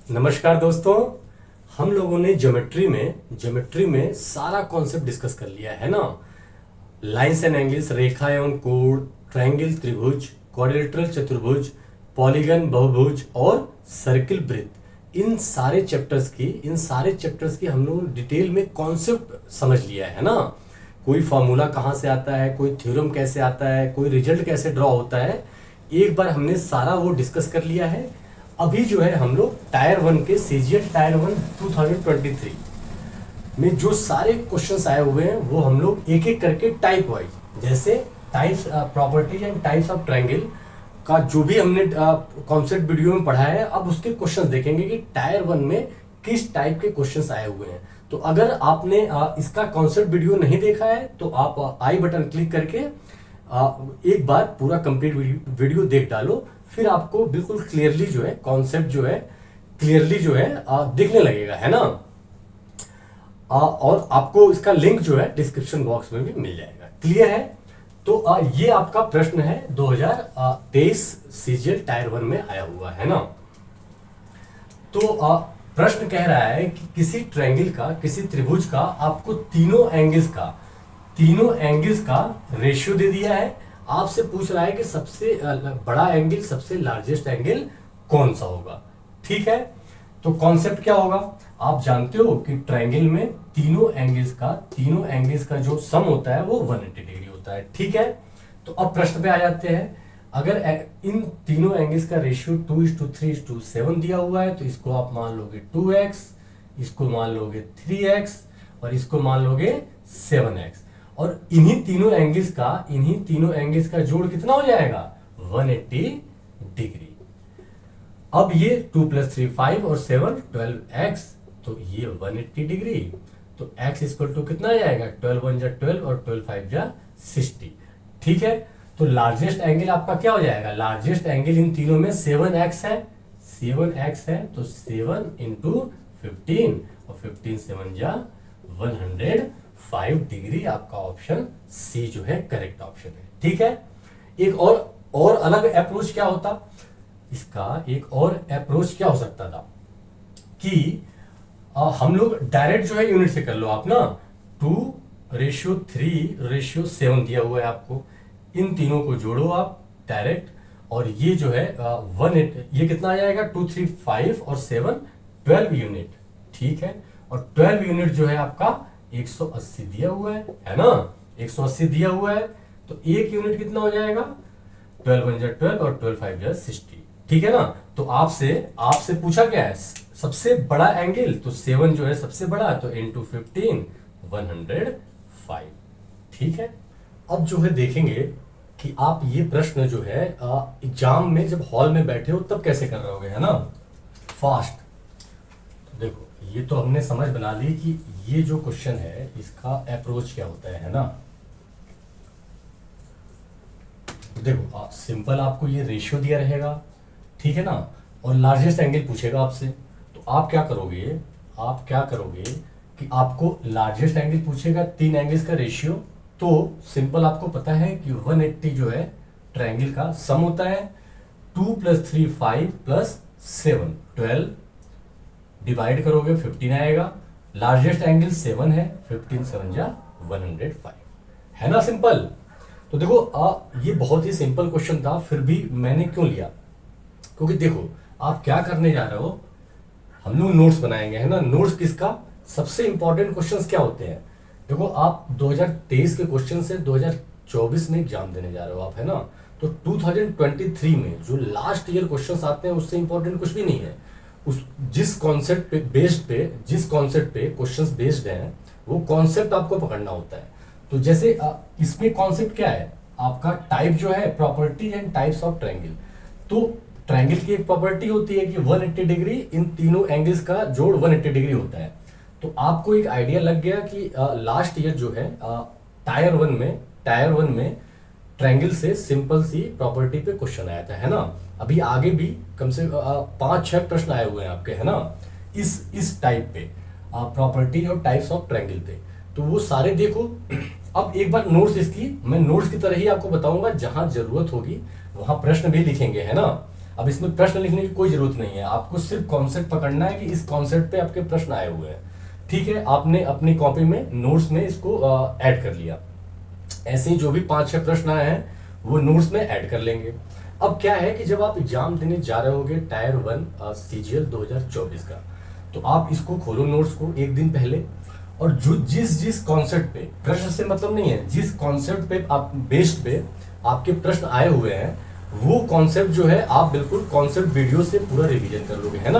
नमस्कार दोस्तों। हम लोगों ने ज्योमेट्री में सारा कॉन्सेप्ट डिस्कस कर लिया है ना। लाइंस एंड एंगल्स, रेखा एवं कोण, ट्रायंगल त्रिभुज, क्वाड्रिलेटरल चतुर्भुज, पॉलीगन बहुभुज और सर्किल वृत्त, इन सारे चैप्टर्स की हम लोग डिटेल में कॉन्सेप्ट समझ लिया है ना। कोई फॉर्मूला कहाँ से आता है, कोई थ्योरम कैसे आता है, कोई रिजल्ट कैसे ड्रॉ होता है, एक बार हमने सारा वो डिस्कस कर लिया है। अभी जो है हम लोग टायर 1 के सीजीएल टायर 1 2023 में जो सारे क्वेश्चंस आए हुए हैं वो हम लोग एक एक करके टाइप वाइज, जैसे types properties and types of triangle का जो भी हमने कॉन्सेप्ट वीडियो में पढ़ा है, अब उसके क्वेश्चंस देखेंगे कि टायर 1 में किस टाइप के क्वेश्चंस आए हुए हैं। तो अगर आपने इसका कॉन्सेप्ट वीडियो नहीं देखा है तो आप आई बटन क्लिक करके एक बार पूरा कंप्लीट वीडियो देख डालो, फिर आपको बिल्कुल क्लियरली जो है कॉन्सेप्ट जो है क्लियरली जो है दिखने लगेगा, है ना। और आपको इसका लिंक जो है डिस्क्रिप्शन बॉक्स में भी मिल जाएगा। क्लियर है? तो ये आपका प्रश्न है 2023 सीजीएल टायर 1 में आया हुआ है ना। तो प्रश्न कह रहा है कि किसी ट्रायंगल का, किसी त्रिभुज का आपको तीनों एंगल्स का रेशियो दे दिया है। आपसे पूछ रहा है कि सबसे बड़ा एंगल, सबसे लार्जेस्ट एंगल कौन सा होगा। ठीक है, तो कॉन्सेप्ट क्या होगा? आप जानते हो कि ट्रायंगल में तीनों एंगल्स का जो सम होता है वो 180 डिग्री होता है। ठीक है, तो अब प्रश्न पे आ जाते हैं। अगर इन तीनों एंगल्स का रेशियो 2:3:7 दिया हुआ है तो इसको आप मान लोगे 2x, इसको मान लोगे 3x और इसको मान लोगे 7x। और इन्हीं तीनों एंगल्स का जोड़ कितना हो जाएगा? 180 डिग्री। अब ये 2 + 3 5 और 7 12x, तो ये 180 डिग्री। तो x इक्वल टू कितना आ जाएगा? 12 1 जा 12 और 12 5 जा 60। ठीक है, तो लार्जेस्ट एंगल आपका क्या हो जाएगा? लार्जेस्ट एंगल इन तीनों में 7x है, तो 7 × 15 और 15 7 जा 105 डिग्री। आपका ऑप्शन सी जो है करेक्ट ऑप्शन है। ठीक है, एक और अलग अप्रोच क्या होता इसका? एक और अप्रोच क्या हो सकता था कि हम लोग डायरेक्ट जो है यूनिट से कर लो आप ना। 2:3:7 दिया हुआ है आपको, इन तीनों को जोड़ो आप डायरेक्ट, और ये जो है ये कितना आ जाएगा? 2 3 5 और 7 12 यूनिट। ठीक है, और 12 यूनिट जो है आपका 180 दिया हुआ है ना। 180 दिया हुआ है तो एक यूनिट कितना हो जाएगा? 12 1 जा 12 और 12 5 जा 60। ठीक है ना। तो आपसे पूछा क्या है? सबसे बड़ा एंगल, तो 7 जो है सबसे बड़ा, तो into 15 105। ठीक है, अब जो है देखेंगे कि आप ये प्रश्न जो है एग्जाम में जब हॉल में बैठे हो तब कैसे कर रहे होगे, है ना, फास्ट। तो देखो, ये तो हमने समझ बना ली कि ये जो क्वेश्चन है इसका अप्रोच क्या होता है ना। देखो सिंपल, आपको ये रेशियो दिया रहेगा, ठीक है ना, और लार्जेस्ट एंगल पूछेगा आपसे। तो आप क्या करोगे कि आपको लार्जेस्ट एंगल पूछेगा, 3 एंगल्स का रेशियो, तो सिंपल आपको पता है कि 180 जो है ट्रायंगल का सम होता है। 2 + 3 5 + 7 12, डिवाइड करोगे 15 आएगा। लार्जेस्ट एंगल 7 है, 15 7 जा 105, है ना, सिंपल। तो देखो ये बहुत ही सिंपल क्वेश्चन था, फिर भी मैंने क्यों लिया? क्योंकि देखो आप क्या करने जा रहे हो, हम लोग नोट्स बनाएंगे, है ना। नोट्स किसका? सबसे इंपॉर्टेंट क्वेश्चंस क्या होते हैं? देखो आप 2023 के क्वेश्चन से 2024 में एग्जाम देने जा रहे हो आप, है ना। तो 2023 में जो लास्ट ईयर क्वेश्चंस आते हैं उससे इंपॉर्टेंट कुछ भी नहीं है। जिस कॉन्सेप्ट पे क्वेश्चंस बेस्ड हैं वो कॉन्सेप्ट आपको पकड़ना होता है। तो जैसे इसमें कॉन्सेप्ट क्या है आपका? टाइप जो है, property and types of triangle. तो ट्रायंगल की एक प्रॉपर्टी होती है कि 180 डिग्री, इन तीनों एंगल्स का जोड़ 180 डिग्री होता है। तो आपको एक आइडिया लग गया कि लास्ट ईयर जो है टायर 1 में ट्रायंगल से सिंपल सी प्रॉपर्टी पे क्वेश्चन आया था, है ना। अभी आगे भी कम से 5-6 प्रश्न आए हुए हैं आपके, है ना, इस टाइप पे, प्रॉपर्टी और टाइप्स ऑफ ट्रायंगल पे। तो वो सारे देखो। अब एक बार मैं नोट्स की तरह ही आपको बताऊंगा, जहां जरूरत होगी वहां प्रश्न भी लिखेंगे, है ना। अब इसमें प्रश्न लिखने की कोई जरूरत नहीं है, आपको सिर्फ कॉन्सेप्ट पकड़ना है कि इस कॉन्सेप्ट पे आपके प्रश्न आए हुए हैं। ठीक है, आपने अपनी कॉपी में नोट्स में इसको ऐड कर लिया। ऐसे ही जो भी 5-6 प्रश्न आए हैं वो नोट्स में ऐड कर लेंगे। अब क्या है कि जब आप एग्जाम देने जा रहे होगे टायर 1 सीजीएल 2024 का, तो आप इसको खोलो नोट्स को एक दिन पहले, और जो जिस जिस कॉन्सेप्ट पे, प्रश्न से मतलब नहीं है, जिस कॉन्सेप्ट पे आप बेस्ड पे आपके प्रश्न आए हुए हैं, वो कॉन्सेप्ट जो है आप बिल्कुल कॉन्सेप्ट वीडियो से पूरा रिवीजन कर लोगे, है ना।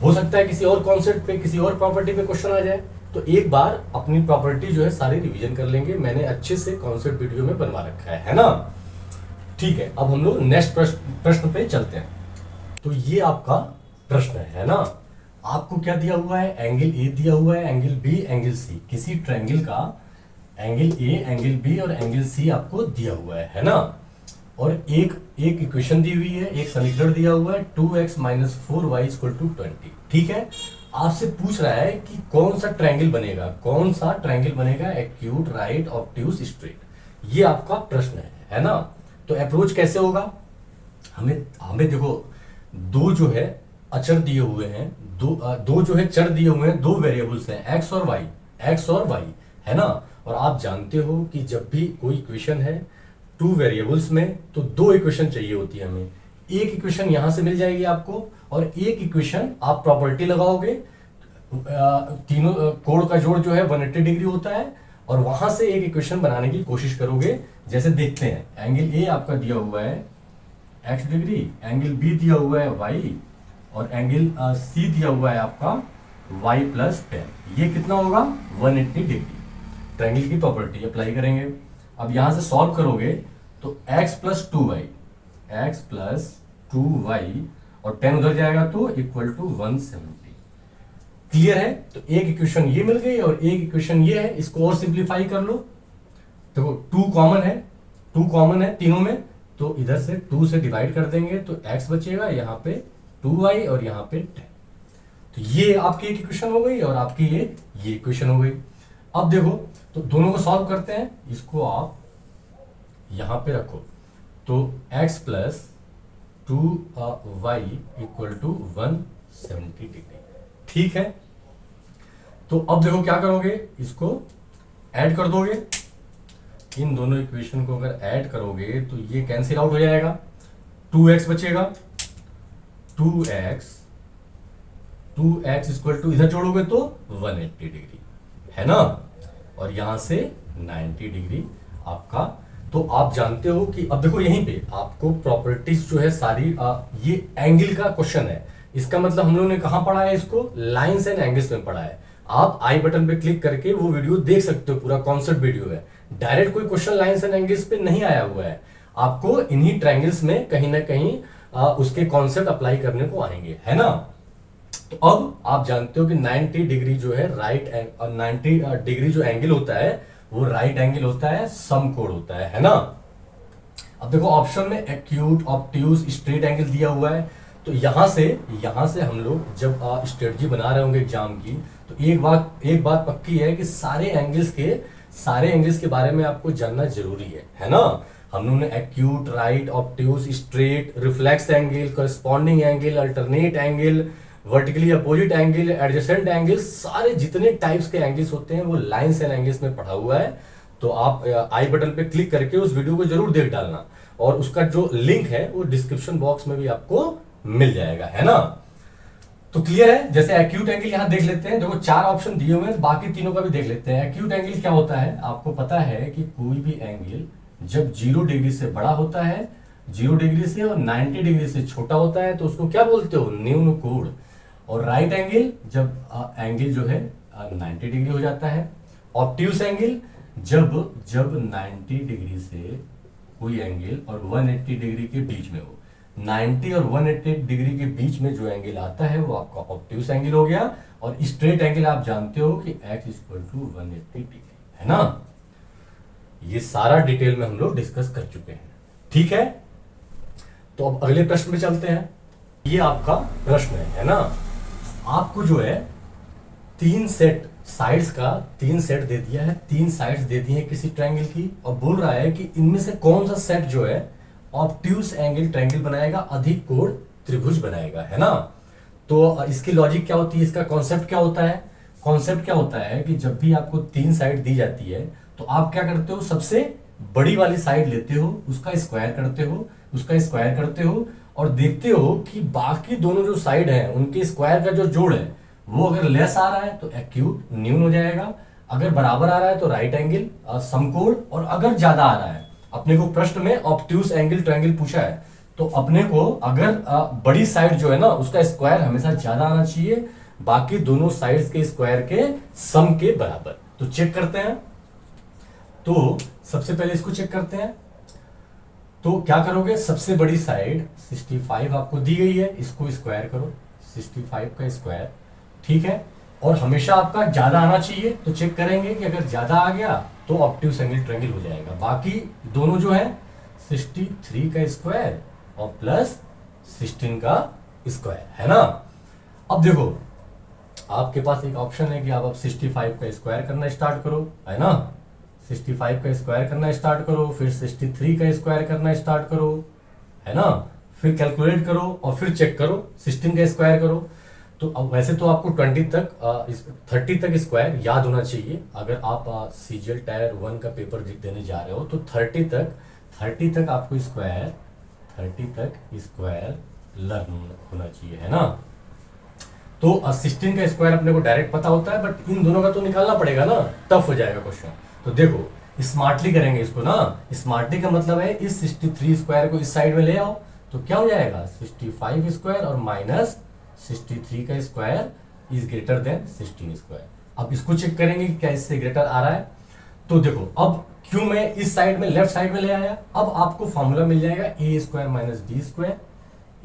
हो सकता है किसी और कॉन्सेप्ट पे, किसी और प्रॉपर्टी पे क्वेश्चन आ जाए, तो एक बार अपनी प्रॉपर्टी जो है सारी रिवीजन कर लेंगे। मैंने अच्छे से कॉन्सेप्ट वीडियो में बनवा रखा है ना। ठीक है, अब हम लोग नेक्स्ट प्रश्न पे चलते हैं। तो ये आपका प्रश्न है ना। आपको क्या दिया हुआ है, एंगल ए दिया हुआ है, एंगल बी, एंगल सी, किसी ट्रायंगल का एंगल ए, एंगल बी और एंगल सी आपको दिया हुआ है ना। और एक इक्वेशन दी हुई है, एक समीकरण दिया हुआ है 2x - 4y = 20। ठीक है, आपसे पूछ रहा है कि कौन सा ट्रायंगल बनेगा, कौन सा ट्रायंगल बनेगा, एक्यूट, राइट, ऑब्ट्यूज, स्ट्रेट। ये आपका प्रश्न है ना। तो अप्रोच कैसे होगा, हमें देखो, दो जो है अचर दिए हुए हैं, दो जो है चर दिए हुए हैं, दो वेरिएबल्स हैं एक्स और वाई, है ना। और आप जानते हो कि जब भी कोई इक्वेशन है 2 वेरिएबल्स में, तो 2 इक्वेशन चाहिए होती है हमें। एक इक्वेशन यहां से मिल जाएगी आपको, और एक इक्वेशन आप प्रॉपर्टी लगाओगे, तीनों कोण का जोड़ जो है 180 डिग्री होता है, और वहां से एक इक्वेशन बनाने की कोशिश करोगे। जैसे देखते हैं, एंगल ए आपका दिया हुआ है x डिग्री, एंगल बी दिया हुआ है y, और एंगल सी दिया हुआ है आपका y + 10। ये कितना होगा, 180 डिग्री। ट्रायंगल की प्रॉपर्टी अप्लाई करेंगे। अब यहां से सॉल्व करोगे तो x + 2y, और 10 उधर जाएगा तो = 170। क्लियर है। तो एक इक्वेशन ये मिल गई और एक इक्वेशन ये है, इसको और सिंप्लीफाई कर लो। देखो 2 कॉमन है तीनों में, तो इधर से 2 से डिवाइड कर देंगे तो x बचेगा, यहाँ पे 2y और यहाँ पे 10। तो ये आपकी एक इक्वेशन हो गई और आपकी ये इक्वेशन हो गई। अब देखो, तो दोनों को सॉल्व करते हैं, इसको आप यहां पे रखो, तो x + 2y = 170 डिग्री। ठीक है, तो अब देखो क्या करोगे, इसको ऐड कर दोगे। इन दोनों इक्वेशन को अगर ऐड करोगे तो ये कैंसिल आउट हो जाएगा, 2x बचेगा, 2x = इधर जोड़ोगे तो 180 डिग्री, है ना। और यहां से 90 डिग्री आपका। तो आप जानते हो कि अब देखो यहीं पे आपको प्रॉपर्टीज जो है सारी, ये एंगल का क्वेश्चन है, इसका मतलब हम लोगों ने कहां पढ़ा है इसको, लाइंस एंड एंगल्स में पढ़ा है। आप आई बटन पे क्लिक करके वो वीडियो देख सकते हो, पूरा कॉन्सेप्ट वीडियो है। डायरेक्ट कोई क्वेश्चन लाइंस एंड एंगल्स पे नहीं आया हुआ है, आपको इन्हीं ट्रायंगल्स में कहीं ना कहीं उसके कॉन्सेप्ट अप्लाई करने को आएंगे, है ना। तो अब आप जानते हो कि 90 डिग्री जो है राइट, 90 डिग्री जो एंगल होता है वो राइट एंगल होता है, समकोण होता है ना। अब देखो ऑप्शन में एक्यूट, ऑब्ट्यूज, स्ट्रेट एंगल दिया हुआ है। तो यहां से हम लोग जब स्ट्रेटजी बना रहे होंगे एग्जाम की, तो एक बात पक्की है कि सारे एंगल्स के बारे में आपको जानना जरूरी है ना। हम लोगों ने acute, right, obtuse, straight, reflex angle, corresponding angle, alternate angle, vertically opposite angle, adjacent angle, सारे जितने टाइप्स के एंगल्स होते हैं वो लाइंस एंड एंगल्स में पढ़ा हुआ है। तो आप आई बटन पे क्लिक करके उस वीडियो को जरूर देख डालना, और उसका जो लिंक है वो डिस्क्रिप्शन बॉक्स में भी आपको मिल जाएगा, है ना। तो क्लियर है। जैसे एक्यूट एंगल यहां देख लेते हैं, देखो 4 ऑप्शन दिए हुए हैं, बाकी तीनों का भी देख लेते हैं। एक्यूट एंगल क्या होता है, आपको पता है कि कोई भी एंगल जब 0 डिग्री से बड़ा होता है, 0 डिग्री से और 90 डिग्री से छोटा होता है, तो उसको क्या बोलते हो, न्यून कोण। और राइट एंगल जब एंगल जो है 90 डिग्री हो जाता है। ऑब्ट्यूज एंगल जब 90 डिग्री से कोई एंगल और 180 डिग्री के बीच में हो, 90 और 180 डिग्री के बीच में जो एंगल आता है वो आपका ऑब्ट्यूज एंगल हो गया। और स्ट्रेट एंगल आप जानते हो कि x = 180 डिग्री, है ना। ये सारा डिटेल में हम लोग डिस्कस कर चुके हैं, ठीक है। तो अब अगले प्रश्न में चलते हैं। ये आपका प्रश्न है ना। आपको जो है 3 सेट साइड्स का 3 सेट दे दिया है, 3 साइड्स दे दी है किसी ट्रायंगल की, और बोल रहा है कि इनमें से कौन सा सेट जो है ऑब्ट्यूस एंगल ट्रायंगल बनाएगा, अधिक कोण त्रिभुज बनाएगा, है ना। तो इसकी लॉजिक क्या होती है, इसका कॉन्सेप्ट क्या होता है, कॉन्सेप्ट क्या होता है कि जब भी आपको 3 साइड दी जाती है तो आप क्या करते हो, सबसे बड़ी वाली साइड लेते हो, उसका स्क्वायर करते हो, उसका स्क्वायर करते हो और देखते हो कि बाकी दोनों जो साइड है उनके स्क्वायर का जो जोड़ है वो अगर लेस आ रहा है तो एक्यूट न्यून हो जाएगा, अगर बराबर आ रहा है तो राइट एंगल समकोण, और अगर ज्यादा आ रहा है, अपने को प्रश्न में ऑब्ट्यूस एंगल ट्रायंगल पूछा है तो अपने को अगर बड़ी साइड जो है ना उसका स्क्वायर हमेशा ज्यादा आना चाहिए बाकी दोनों साइड्स के स्क्वायर के सम के बराबर। तो चेक करते हैं, तो सबसे पहले इसको चेक करते हैं। तो क्या करोगे, सबसे बड़ी साइड 65 आपको दी गई है, इसको स्क्वायर करो, 65 का स्क्वायर, ठीक है। और हमेशा आपका ज्यादा आना चाहिए, तो चेक करेंगे कि अगर ज्यादा आ गया तो ऑब्ट्यूस एंगल ट्रायंगल हो जाएगा। बाकी दोनों जो है 63 का स्क्वायर और प्लस 16 का स्क्वायर, है ना। अब देखो आपके पास एक ऑप्शन है कि आप अब 65 का स्क्वायर करना स्टार्ट करो, है ना, 65 का स्क्वायर करना स्टार्ट करो, फिर 63 का स्क्वायर करना स्टार्ट करो, है ना, फिर कैलकुलेट करो और फिर चेक करो 16 का स्क्वायर करो। तो अब वैसे तो आपको 20 तक 30 तक स्क्वायर याद होना चाहिए, अगर आप सीजीएल टायर 1 का पेपर देने जा रहे हो तो 30 तक आपको स्क्वायर 30 तक स्क्वायर लर्न होना चाहिए, है ना। तो 16 का स्क्वायर अपने को डायरेक्ट पता होता है, बट इन दोनों का तो निकालना पड़ेगा ना, टफ हो जाएगा क्वेश्चन। तो देखो स्मार्टली करेंगे इसको ना, स्मार्टली का मतलब है इस 63 स्क्वायर को इस साइड में ले आओ तो क्या हो जाएगा 65 स्क्वायर और माइनस 63 का square is greater than 16 square. अब इसको चेक करेंगे कि क्या इससे ग्रेटर आ रहा है। तो देखो अब क्यों मैं इस साइड में लेफ्ट साइड में ले आया, अब आपको फॉर्मूला मिल जाएगा ए स्क्वायर माइनस बी स्क्वायर,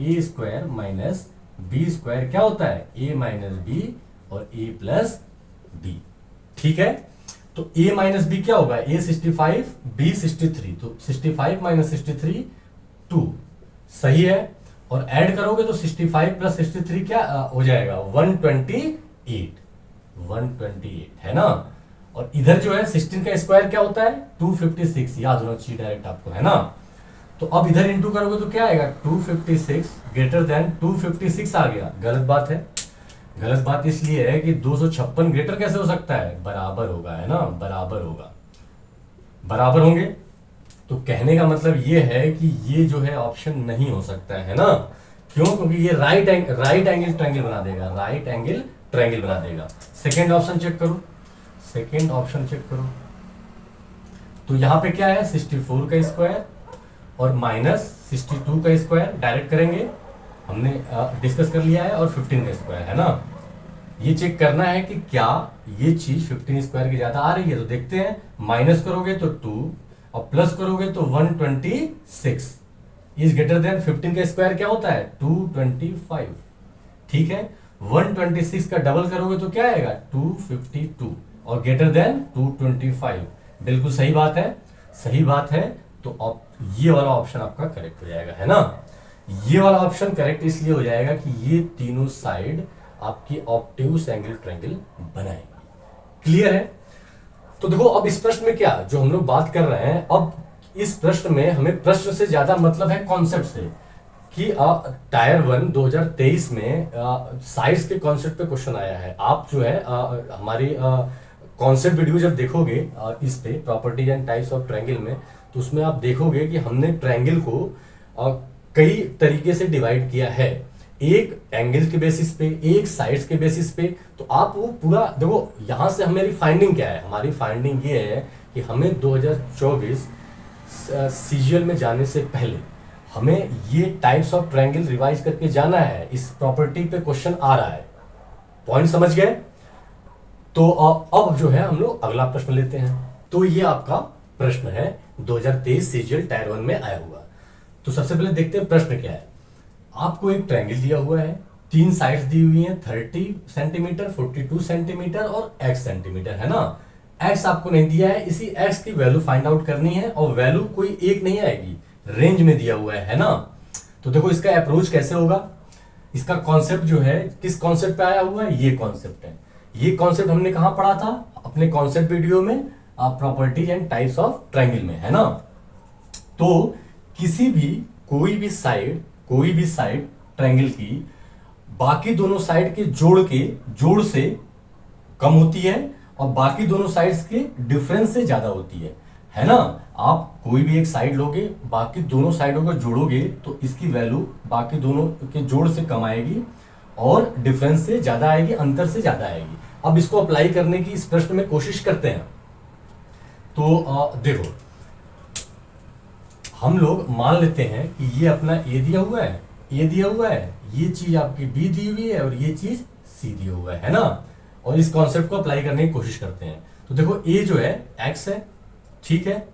ए स्क्वायर माइनस बी स्क्वायर क्या होता है ए माइनस बी और ए प्लस बी, ठीक है। तो ए माइनस बी क्या होगा, ए 65 बी 63, तो 65 माइनस 63 2, सही है। और ऐड करोगे तो 65 प्लस 63 क्या हो जाएगा 128, 128, है ना। और इधर जो है 16 का स्क्वायर क्या होता है 256, याद होना चाहिए डायरेक्ट आपको, है ना। तो अब इधर इंटू करोगे तो क्या आएगा 256 ग्रेटर देन 256 आ गया, गलत बात है। गलत बात इसलिए है कि 256 ग्रेटर कैसे हो सकता है, बराबर होगा, है ना, बराबर होगा, बराबर होंगे। तो कहने का मतलब ये है कि ये जो है ऑप्शन नहीं हो सकता है ना, क्यों, क्योंकि ये राइट एंगल ट्रायंगल बना देगा, राइट एंगल ट्रायंगल बना देगा। सेकेंड ऑप्शन चेक करो, सेकेंड ऑप्शन चेक करो, तो यहां पे क्या है 64 का स्क्वायर और माइनस 62 का स्क्वायर, डायरेक्ट करेंगे, हमने डिस्कस कर लिया है, और 15 का स्क्वायर, है ना। ये चेक करना है कि क्या ये चीज 15 स्क्वायर की ज्यादा आ रही है, तो देखते हैं, माइनस करोगे तो 2 और प्लस करोगे तो 126 इज ग्रेटर देन 15 का स्क्वायर क्या होता है 225, ठीक है। 126 का डबल करोगे तो क्या आएगा 252 और ग्रेटर देन 225, बिल्कुल सही बात है, सही बात है। तो ये वाला ऑप्शन आपका करेक्ट हो जाएगा, है ना। ये वाला ऑप्शन करेक्ट इसलिए हो जाएगा कि ये तीनों साइड आपकी ऑब्ट्यूस एंगल ट्रायंगल बनाएगी, क्लियर है। तो देखो अब इस प्रश्न में क्या जो हम लोग बात कर रहे हैं, अब इस प्रश्न में हमें प्रश्न से ज्यादा मतलब है कॉन्सेप्ट से, कि टायर 1 2023 में साइज के कॉन्सेप्ट पे क्वेश्चन आया है। आप जो है हमारी कॉन्सेप्ट वीडियो जब देखोगे इस पे properties and types of triangle में, तो उसमें आप देखोगे कि हमने ट्रायंगल को कई तरीके से डिवाइड किया है, एक एंगल के बेसिस पे, एक साइड्स के बेसिस पे। तो आप वो पूरा देखो, यहां से हमारी फाइंडिंग क्या है, हमारी फाइंडिंग ये है कि हमें 2024 सीजीएल में जाने से पहले हमें ये टाइप्स ऑफ ट्रायंगल रिवाइज करके जाना है। इस प्रॉपर्टी पे क्वेश्चन आ रहा है, पॉइंट समझ गए। तो अब जो है हम लोग अगला प्रश्न लेते हैं। तो ये आपका प्रश्न है 2023 सीजीएल टायर 1 में आया हुआ। तो सबसे पहले देखते हैं प्रश्न क्या है। आपको एक ट्रायंगल दिया हुआ है, 3 साइड्स दी हुई हैं, 30 सेंटीमीटर, 42 सेंटीमीटर और x सेंटीमीटर, है ना। x आपको नहीं दिया है, इसी x की वैल्यू फाइंड आउट करनी है, और वैल्यू कोई एक नहीं आएगी, रेंज में दिया हुआ है ना। तो देखो इसका अप्रोच कैसे होगा, इसका कॉन्सेप्ट जो है किस कॉन्सेप्ट पे आया हुआ है, ये कॉन्सेप्ट है। ये कॉन्सेप्ट हमने कहां पढ़ा था, अपने कॉन्सेप्ट वीडियो में properties and types of triangle में, है ना। तो किसी भी कोई भी साइड ट्रायंगल की बाकी दोनों साइड के जोड़ से कम होती है और बाकी दोनों साइड्स के डिफरेंस से ज्यादा होती है ना। आप कोई भी एक साइड लोगे, बाकी दोनों साइडों को जोड़ोगे तो इसकी वैल्यू बाकी दोनों के जोड़ से कम आएगी और डिफरेंस से ज्यादा आएगी, अंतर से ज्यादा आएगी। अब इसको अप्लाई करने की इस प्रश्न में कोशिश करते हैं। तो देखो, हम लोग मान लेते हैं कि ये अपना ए दिया हुआ है, ये चीज आपकी बी दी हुई है और ये चीज सी दिया हुआ है ना। और इस कॉन्सेप्ट को अप्लाई करने की कोशिश करते हैं। तो देखो, ए जो है एक्स है, ठीक है,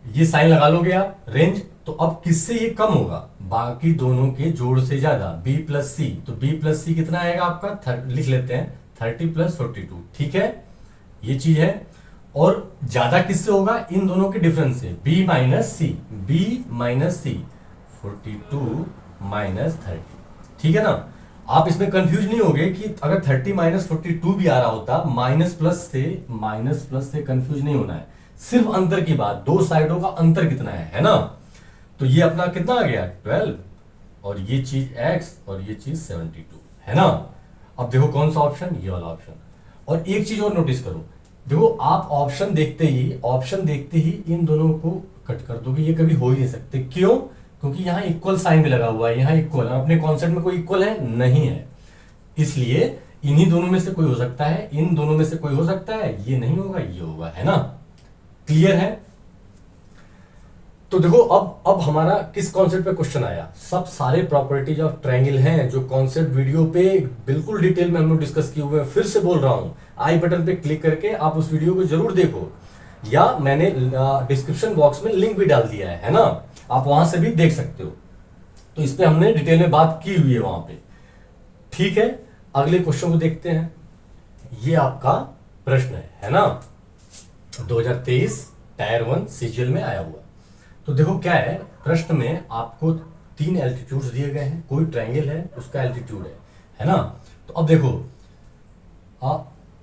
ये साइन लगा लोगे आप, रेंज। तो अब किससे ये कम होगा? बाकी दोनों के जोड़ से ज्यादा, b प्लस सी। तो b प्लस सी कितना आएगा आपका? लिख लेते हैं 30 प्लस 42, ठीक है, ये चीज है। और ज्यादा किससे होगा? इन दोनों के डिफरेंस से, b माइनस सी 42 माइनस 30, ठीक है ना। आप इसमें कंफ्यूज नहीं होगे कि अगर 30 माइनस 42 भी आ रहा होता, माइनस प्लस से कंफ्यूज नहीं होना है। सिर्फ अंतर की बात, दो साइडों का अंतर कितना है ना। तो ये अपना कितना आ गया? 12, और ये चीज x और ये चीज 72, है ना। अब देखो कौन सा ऑप्शन? ये वाला ऑप्शन। और एक चीज और नोटिस करो, देखो आप ऑप्शन देखते ही इन दोनों को कट कर दोगे, ये कभी हो ही नहीं सकते। क्यों? क्योंकि यहाँ इक्वल साइन भी लगा हुआ है, यहाँ इक्वल। अपने कॉन्सेप्ट में कोई इक्वल है? नहीं है। इसलिए इन्हीं दोनों में से कोई हो सकता है, इन दोनों में से कोई हो सकता है, ये नहीं होगा, ये होगा, है ना। क्लियर है? तो देखो, अब हमारा किस कॉन्सेप्ट पे क्वेश्चन आया? सब सारे प्रॉपर्टीज ऑफ ट्रायंगल हैं जो कॉन्सेप्ट वीडियो पे बिल्कुल डिटेल में हम लोग डिस्कस किए हुए हैं। फिर से बोल रहा हूं, आई बटन पे क्लिक करके आप उस वीडियो को जरूर देखो, या मैंने डिस्क्रिप्शन बॉक्स में लिंक भी डाल दिया है ना, आप वहां से भी देख सकते हो। तो इस पे हमने डिटेल में बात की हुई है वहां पे, ठीक है। अगले क्वेश्चन को देखते हैं। ये आपका प्रश्न है ना, 2023 टायर 1 सीजीएल में आया हुआ। तो देखो क्या है, प्रश्न में आपको 3 एल्टीट्यूड्स दिए गए हैं, कोई ट्रायंगल है, उसका एल्टीट्यूड है ना। तो अब देखो,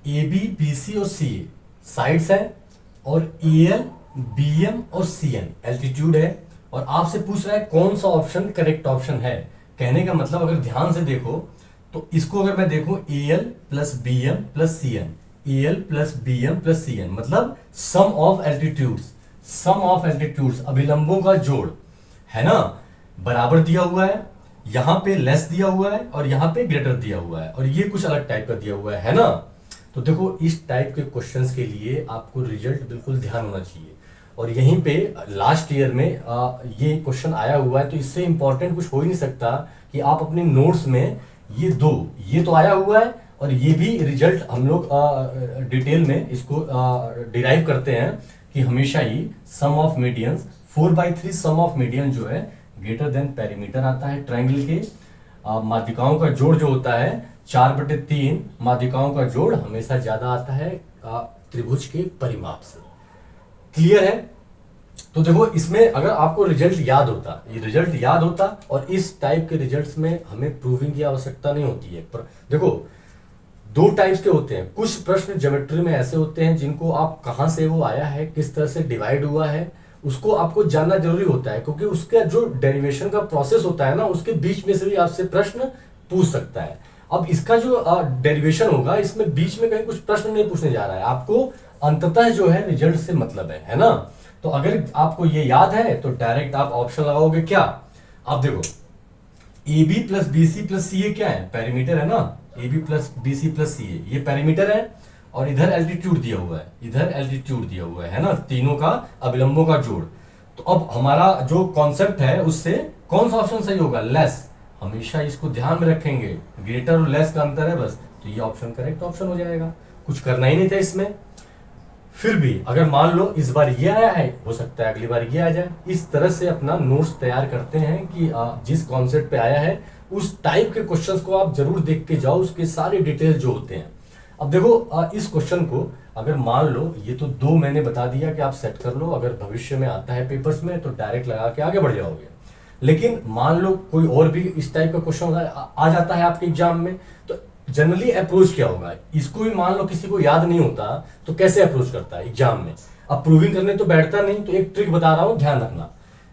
ए बी बी सी और सी साइड्स है, और ए एल बी एम और सी एन एल्टीट्यूड है। और आपसे पूछ रहा है कौन सा ऑप्शन करेक्ट ऑप्शन है। कहने का मतलब, अगर ध्यान से देखो तो इसको अगर मैं देखूं, A L plus B M plus C N, A L plus B M plus C N, मतलब सम ऑफ एल्टीट्यूड्स, अभिलंबों का जोड़, है ना, बराबर दिया हुआ है। यहां पे लेस दिया हुआ है और यहां पे ग्रेटर दिया हुआ है, और ये कुछ अलग टाइप का दिया हुआ है ना। तो देखो, इस टाइप के क्वेश्चंस के लिए आपको रिजल्ट बिल्कुल ध्यान होना चाहिए। और यहीं पे लास्ट ईयर में ये क्वेश्चन आया हुआ है, तो इससे इंपॉर्टेंट कुछ हो ही नहीं सकता कि आप अपने नोट्स में ये तो आया हुआ है, और ये भी रिजल्ट हम लोग डिटेल में इसको डिराइव करते हैं कि हमेशा ही sum of medians 4/3 sum of median जो है ग्रेटर देन पेरीमीटर आता है ट्रायंगल के। माध्यिकाओं का जोड़ जो होता है 4/3 माध्यिकाओं का जोड़ हमेशा ज्यादा आता है त्रिभुज के परिमाप से। क्लियर है? तो देखो, इसमें अगर आपको रिजल्ट याद होता, और इस टाइप के रिजल्ट्स में हमें प्रूविंग की आवश्यकता नहीं होती है। पर देखो, दो टाइप्स के होते हैं। कुछ प्रश्न ज्योमेट्री में ऐसे होते हैं जिनको आप कहां से वो आया है, किस तरह से डिवाइड हुआ है, उसको आपको जानना जरूरी होता है, क्योंकि उसका जो डेरिवेशन का प्रोसेस होता है ना, उसके बीच में से भी आपसे प्रश्न पूछ सकता है। अब इसका जो डेरिवेशन होगा, इसमें बीच में कहीं कुछ प्रश्न नहीं पूछने जा रहा है, आपको अंततः जो है रिजल्ट से मतलब है ना। तो अगर आपको ये याद है तो डायरेक्ट आप ऑप्शन लगाओगे क्या? अब देखो, A B plus B C plus C A क्या है? पेरीमीटर है ना। A B plus B C plus C A, ये पेरीमीटर है, और इधर एल्टीट्यूड दिया हुआ है ना, तीनों का अभिलंबों का जोड़। तो अब हमारा जो कॉन्सेप्ट है उससे कौन सा ऑप्शन सही होगा? लेस। हमेशा इसको ध्यान में रखेंगे, ग्रेटर और लेस का अंतर है बस, तो ये ऑप्शन करेक्ट ऑप्शन हो जाएगा। कुछ करना ही नहीं था इसमें। फिर भी अगर मान लो इस बार ये आया है, हो सकता है अगली बार ये आ जाए। इस तरह से अपना नोट्स तैयार करते हैं कि जिस कॉन्सेप्ट पे आया है उस टाइप के क्वेश्चंस को आप जरूर देख के जाओ, उसके सारे डिटेल जो होते हैं। अब देखो, इस क्वेश्चन को अगर मान लो, ये तो दो मैंने बता दिया कि आप सेट कर लो, अगर भविष्य में आता है पेपर्स में तो डायरेक्ट लगा के आगे बढ़ जाओगे। लेकिन मान लो कोई और भी इस टाइप का क्वेश्चन आ जाता है आपके एग्जाम में, तो जनरली अप्रोच क्या होगा? इसको भी मान लो किसी को याद नहीं होता तो कैसे अप्रोच करता है एग्जाम में? अब प्रूविंग करने तो बैठता नहीं, तो एक ट्रिक बता रहा हूं, ध्यान रखना।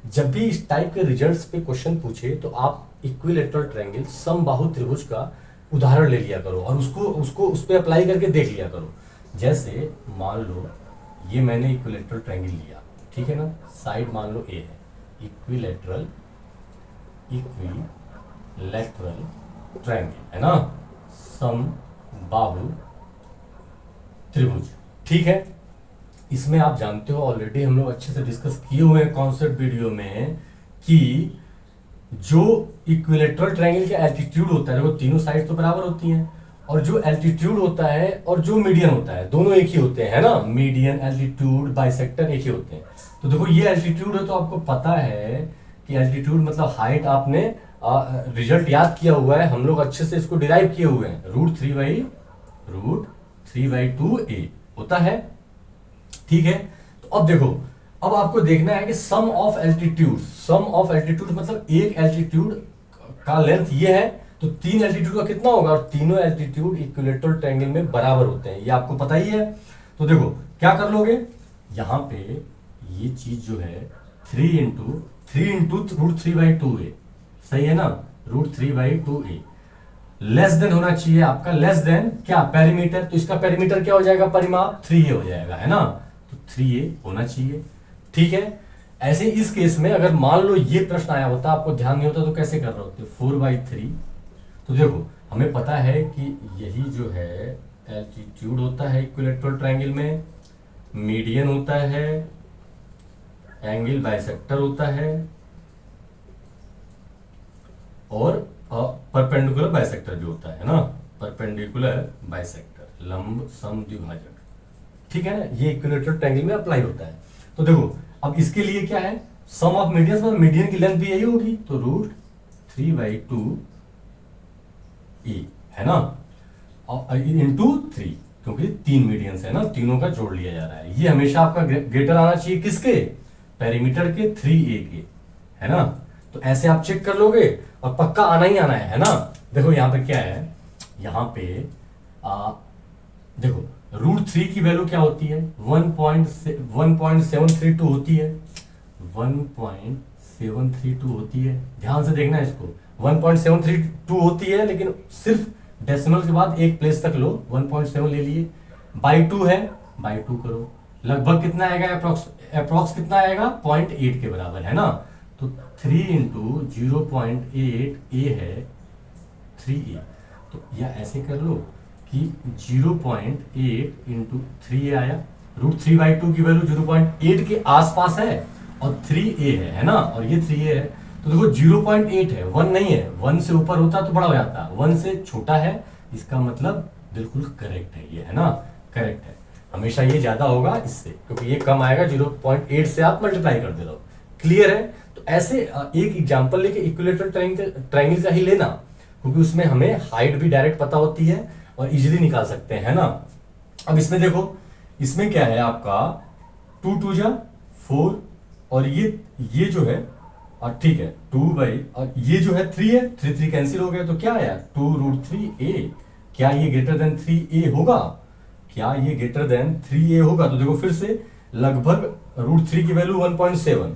जब भी इस टाइप के रिजल्ट्स पे क्वेश्चन पूछे तो आप इक्विलेटरल ट्रायंगल समबाहु त्रिभुज का उदाहरण ले लिया करो और उसको उसको उस पर अप्लाई करके देख लिया करो। जैसे मान लो ये मैंने इक्विलेटरल ट्रायंगल लिया, ठीक है ना, साइड मान लो ए है, इक्विलेटरल ट्रायंगल है ना, समबाहु त्रिभुज, ठीक है। इसमें आप जानते हो ऑलरेडी हम लोग अच्छे से डिस्कस किए हुए हैं कॉन्सेप्ट वीडियो में कि जो इक्विलेटरल ट्रायंगल का एल्टीट्यूड होता है, देखो तीनों साइड तो बराबर होती हैं, और जो एल्टीट्यूड होता है और जो मीडियन होता है दोनों एक ही होते हैं, है ना, मीडियन एल्टीट्यूड बाइसेक्टर एक ही होते हैं। तो देखो ये एल्टीट्यूड है तो आपको पता है कि एल्टीट्यूड मतलब हाइट, आपने रिजल्ट याद किया हुआ है, हम लोग अच्छे से इसको डिराइव किए हुए हैं, √3/2a होता है, ठीक है। तो अब देखो, अब आपको देखना है कि सम ऑफ एल्टीट्यूड मतलब एक एल्टीट्यूड का लेंथ ये है तो 3 एल्टीट्यूड का कितना होगा, और तीनों एल्टीट्यूड इक्विलेटरल ट्रायंगल में बराबर होते हैं, ये आपको पता ही है। तो देखो क्या कर लोगे, यहां पे ये चीज जो है 3 इंटू √3/2a, सही है ना, √3/2a लेस देन होना चाहिए आपका, लेस देन क्या, पेरीमीटर, तो इसका पेरीमीटर क्या हो जाएगा, परिमाप 3a हो जाएगा, है ना, तो 3a होना चाहिए, ठीक है। ऐसे इस केस में अगर मान लो ये प्रश्न आया होता, आपको ध्यान नहीं होता तो कैसे कर रहे होते, 4/3, तो देखो हमें पता है कि यही जो है एल्टीट्यूड होता है इक्विलेटरल ट्रायंगल में, मीडियन होता है, एंगल बाइसेक्टर होता है, और परपेंडिकुलर बाइसेक्टर भी होता है ना, परपेंडिकुलर बाइसेक्टर, लंब समद्विभाजक, ठीक है ना, ये इक्विलेटरल ट्रायंगल में अप्लाई होता है। तो देखो अब इसके लिए क्या है, सम ऑफ मीडियंस मतलब मीडियन की लेंथ भी यही होगी, तो √3/2a है ना, और इंटू 3, क्योंकि 3 मीडियंस है ना, तीनों का जोड़ लिया जा रहा है। ये हमेशा आपका ग्रेटर आना चाहिए किसके, पेरीमीटर के, 3a के, है ना। तो ऐसे आप चेक कर लोगे और पक्का आना ही आना है ना। देखो यहाँ पे क्या है, यहाँ पे देखो √3 की वैल्यू क्या होती है, 1.732 होती है, 1.732 होती है, ध्यान से देखना इसको, 1.732 होती है, लेकिन सिर्फ डेसिमल के बाद एक प्लेस तक लो, 1.7 ले लिए, बाई 2 है, बाई 2 करो, लगभग कितना आएगा, अप्रोक्स कितना आएगा, 0.8 के बराबर, है ना। तो 3 इंटू 0.8 a है 3a, तो या ऐसे कर लो कि 0.8 इंटू 3a आया, √3/2 की वैल्यू 0.8 के आसपास है और 3a है ना, और ये 3a है, तो देखो 0.8 है, 1 नहीं है, 1 से ऊपर होता तो बड़ा हो जाता, 1 से छोटा है, इसका मतलब बिल्कुल करेक्ट है ये, है ना, करेक्ट है, हमेशा ये ज्यादा होगा इससे, क्योंकि ये कम आएगा, 0.8 से आप मल्टीप्लाई कर दे रहे हो, क्लियर है। तो ऐसे एक एग्जांपल लेके इक्विलेटरल ट्रायंगल का ही लेना, क्योंकि उसमें हमें हाइट भी डायरेक्ट पता होती है और इजीली निकाल सकते हैं, है ना। अब इसमें देखो, इसमें क्या है आपका 2 2 जा 4, और ये जो है ठीक है 2 और ये जो है 3 है, 3 कैंसिल हो गया, तो क्या आया 2√3a, क्या ये ग्रेटर देन 3a होगा, क्या ये ग्रेटर देन 3a होगा, तो देखो फिर से लगभग √3 की वैल्यू 1.7,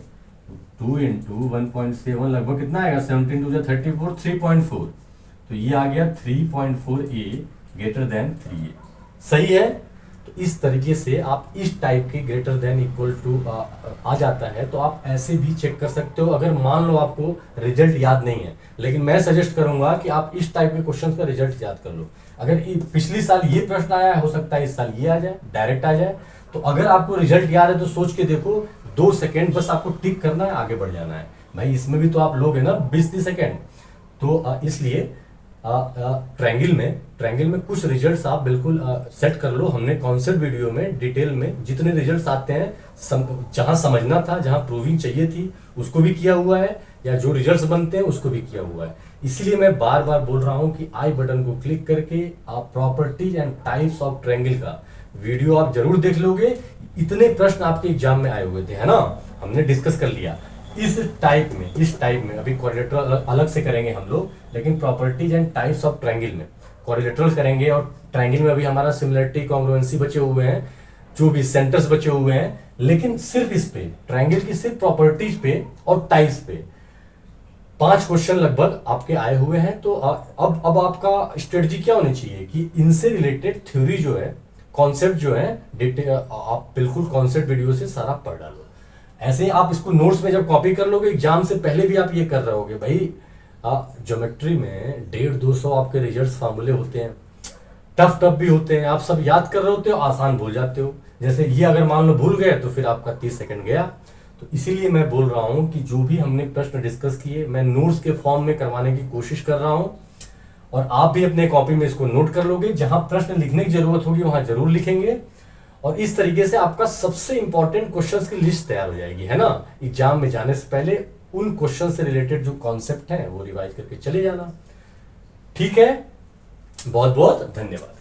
2 इंटू 1.7 लगभग कितना आएगा, 17 2 34, 3.4, तो ये आ गया 3.4a ग्रेटर देन 3a, सही है। तो इस तरीके से आप इस टाइप के ग्रेटर देन इक्वल टू आ जाता है, तो आप ऐसे भी चेक कर सकते हो, अगर मान लो आपको रिजल्ट याद नहीं है, लेकिन मैं सजेस्ट करूंगा कि आप इस टाइप के क्वेश्चन का रिजल्ट याद कर लो। अगर पिछली साल ये प्रश्न आया, हो सकता है इस साल ये आ जाए, डायरेक्ट आ जाए, तो अगर आपको रिजल्ट याद है तो सोच के देखो, 2 सेकेंड बस आपको टिक करना है, आगे बढ़ जाना है भाई, इसमें भी तो आप लोग है ना 20-30 सेकेंड, तो इसलिए ट्रायंगल में कुछ रिजल्ट्स आप बिल्कुल सेट कर लो। हमने कॉन्सेप्ट वीडियो में डिटेल में जितने रिजल्ट्स आते हैं, जहां समझना था, जहां प्रूविंग चाहिए थी, उसको भी किया हुआ है, या जो रिजल्ट्स बनते हैं उसको भी किया हुआ है। इसलिए मैं बार बार बोल रहा हूं कि आई बटन को क्लिक करके आप properties and types of triangle का वीडियो आप जरूर देख लोगे। इतने प्रश्न आपके एग्जाम में आए हुए थे, है ना, हमने डिस्कस कर लिया। इस टाइप में अभी क्वाड्रिलेटरल अलग से करेंगे हम लोग, लेकिन properties and types of triangle में क्वाड्रिलेटरल करेंगे, और ट्रायंगल में अभी हमारा सिमिलरिटी कॉन्ग्रुएंसी बचे हुए हैं, जो भी सेंटर्स बचे हुए हैं, लेकिन सिर्फ इस पे ट्रायंगल की सिर्फ प्रॉपर्टीज पे और टाइप्स पे 5 क्वेश्चन लगभग आपके आए हुए हैं। तो अब आपका स्ट्रेटजी क्या होनी चाहिए कि इनसे रिलेटेड थ्योरी जो है, कॉन्सेप्ट जो है, आप बिल्कुल कॉन्सेप्ट वीडियो से सारा पढ़ डालो। ऐसे आप इसको नोट्स में जब कॉपी कर लोगे, एग्जाम से पहले भी आप ये कर रहे होगे भाई। ज्योमेट्री में 150-200 आपके रिजल्ट्स फार्मूले होते हैं, टफ टफ भी होते हैं, आप सब याद कर रहे होते हो, आसान भूल जाते हो। जैसे ये अगर मान लो भूल गए तो फिर आपका 30 सेकंड गया। तो इसीलिए मैं बोल रहा हूं कि जो भी हमने प्रश्न डिस्कस किए मैं नोट्स के फॉर्म में करवाने की कोशिश कर रहा हूं, और आप भी अपने कॉपी में इसको नोट कर लोगे। जहां प्रश्न लिखने की जरूरत होगी वहां जरूर लिखेंगे, और इस तरीके से आपका सबसे इंपॉर्टेंट क्वेश्चंस की लिस्ट तैयार हो जाएगी, है ना। एग्जाम में जाने से पहले उन क्वेश्चन से रिलेटेड जो कॉन्सेप्ट हैं वो रिवाइज करके चले जाना। ठीक है, बहुत बहुत धन्यवाद।